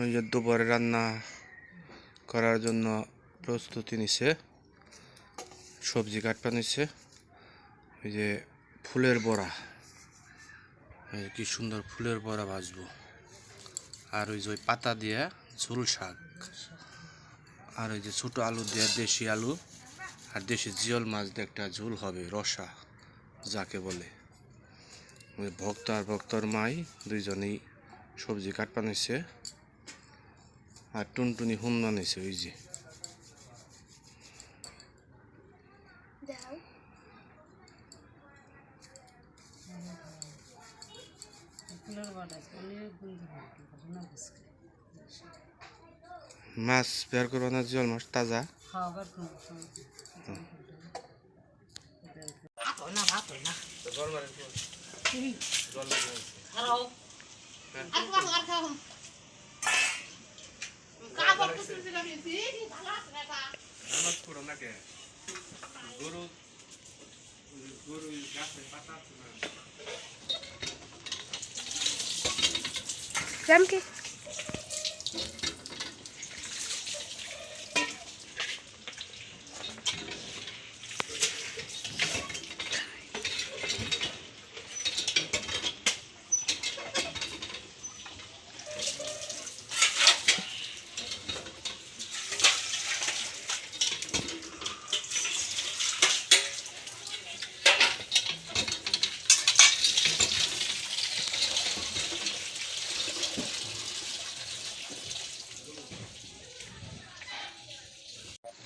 ওই যে দুপুরে রান্না করার জন্য প্রস্তুতি নিছে, সবজি কাটপা নিছে। ওই যে ফুলের বড়া, কি সুন্দর ফুলের বড়া ভাজবো। আর ওই যে ওই পাতা দিয়ে ঝোল শাক, আর ওই যে ছোট আলু দিয়ে দেশি আলু আর দেশি জিওল মাছ দিয়ে একটা ঝোল হবে, রসা যাকে বলে। ওই ভক্ত আর ভক্তর মাই দুইজনেই সবজি কাটপা নিছে। আর টুনটুনি হুন্না নিছে। ওই যে মাছ বের করবো না, জিওল মাছ তাজা। Jamke.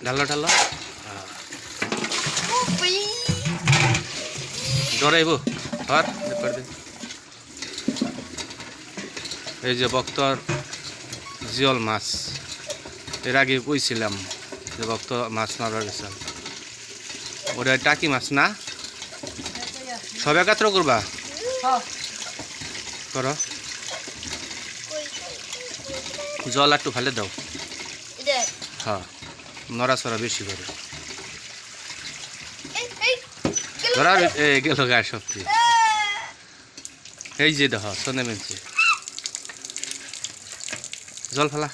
ঢালো ঢালো, ডরাইব আর এই যে ভক্তর জিওল মাছ। এর আগে কইছিলাম যে ভক্ত মাছ মারা গেছেন। ওটা টাকি মাছ না, সব একাত্র করবা করো। জল একটু ফেলে দাও, হ্যাঁ নড়াচড়া বেশি করে। ধরা গেল গায়ে সত্যি। এই যে দেখ শোনে মেনছে, জল ফেলা।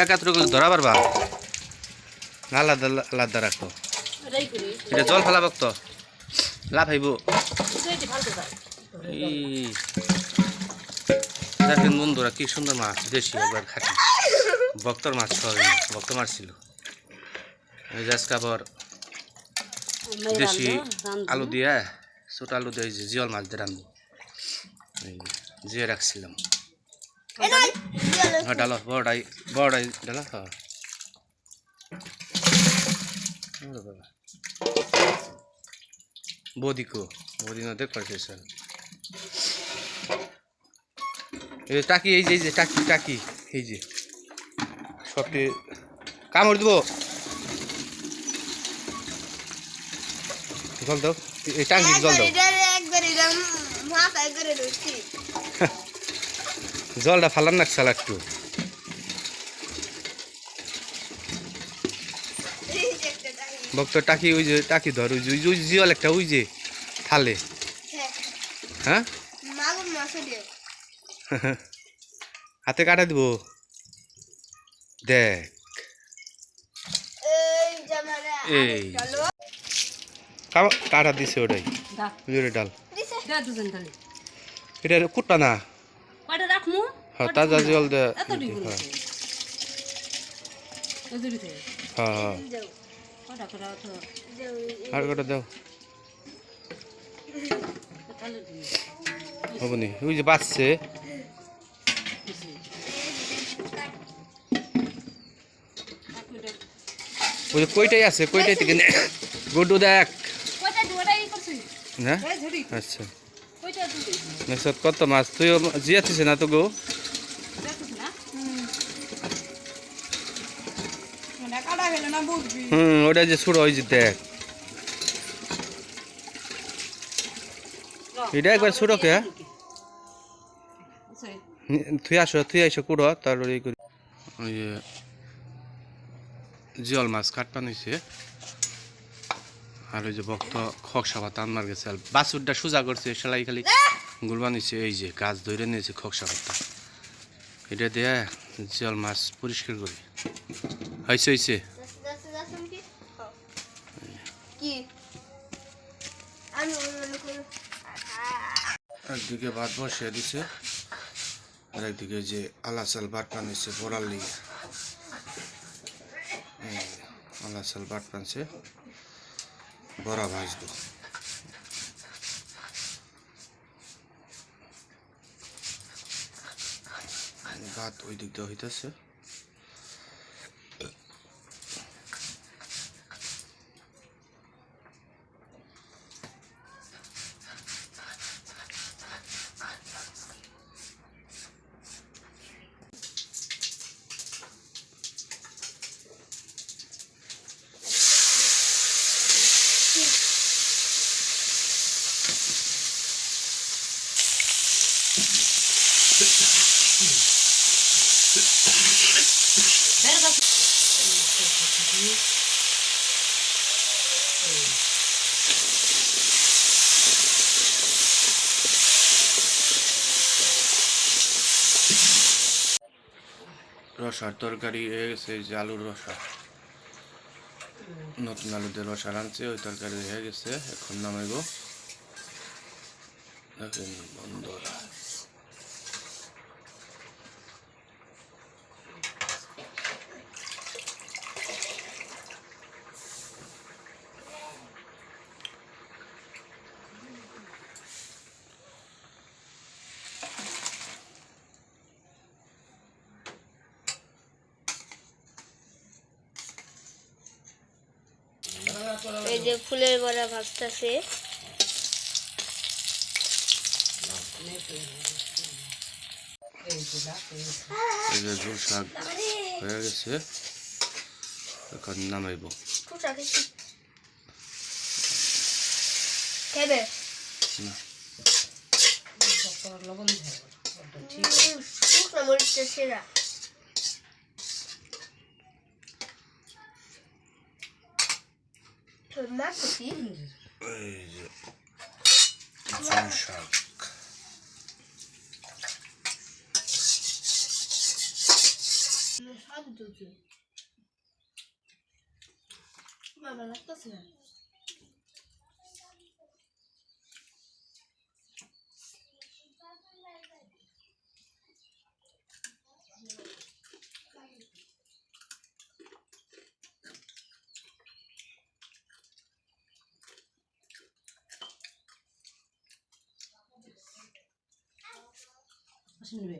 একাত্র করে ধরা পারবা, আলাদা আলাদা রাখো। এটা জল ফেলা ভক্ত লাভ হইব। দেখেন বন্ধুরা কি সুন্দর মাছ, দেশি একবার খাটি ভক্তর মাছ। সবাই ভক্ত মাছ ছিল। আজকে আবার দেশি আলু দিয়ে, ছোট আলু দিয়ে জিওল মাছ দিয়ে রাখবো। জিয়ে রাখছিলাম। হ্যাঁ ডালো, বড়াই বড়াই ডালো। হ্যাঁ বদিকো বদি না দেখ পারছে স্যার। এই টাকি, এই যে টাকি টাকি, এই যে সবটি কামড় দিব। জল দাও, এই টাঙ্গি জল দাও। জলটা ফালান না চালা একটু। ভক্ত টাকি, ওই যে টাকি ধর, ওই যে জিওল একটা ওই যে থালে। হ্যাঁ হাতে কাটা দিব। দেখ এই কাটা দিছে ওটাই ডাল। এটা কুটটা না, হ্যাঁ তাজা জল দে। হ্যাঁ হ্যাঁ আর কটা দাও হবনি। ওই যে বাঁচছে, ওই যে কইটাই আছে, কইটাই থেকে গুড্ডু দেখ। হ্যাঁ আচ্ছা নেক্সট কত মাছ তুইও জিয়াছিস না তো গো। ওটা যে ছোট ওই যে দেখ, এটা একবার ছোট কে তুই আইসো কুড়ো তারপরে এই করি। ওই জিওল মাছ কাটপা নিছে। আর ওই যে ভক্ত খকসা পাতা আনবার গেছে আর বাছুরটা সোজা করছে সেলাই খালি গুল বানিয়েছে এই যে গাছ ধরে নিয়েছে খকসা পাতা এটা দেয়া জল মাছ পরিষ্কার করি হয়েছে একদিকে ভাত বসিয়ে দিছে আর একদিকে যে আলা চাল বাটপান নিচ্ছে বড়ার লিগে আলা চাল বাটপানছে বড়া ভাজবো ভাত ওই দিক দিয়ে হইতেছে রসার তরকারি হয়ে গেছে এই যে আলুর রসা নতুন আলু দিয়ে রসা রাঁধছে ওই তরকারি হয়ে গেছে এখন নামাইব দেখেন বন্ধুরা এই যে ফুলের বড়া ভাজতেছে এই যে ঝোল শাক হয়ে গেছে এখন নামাইব খেবে না শুকনো মরিচটা সেরা এই যে ঝোল শাক বাবা লাগতেছে না শুনবে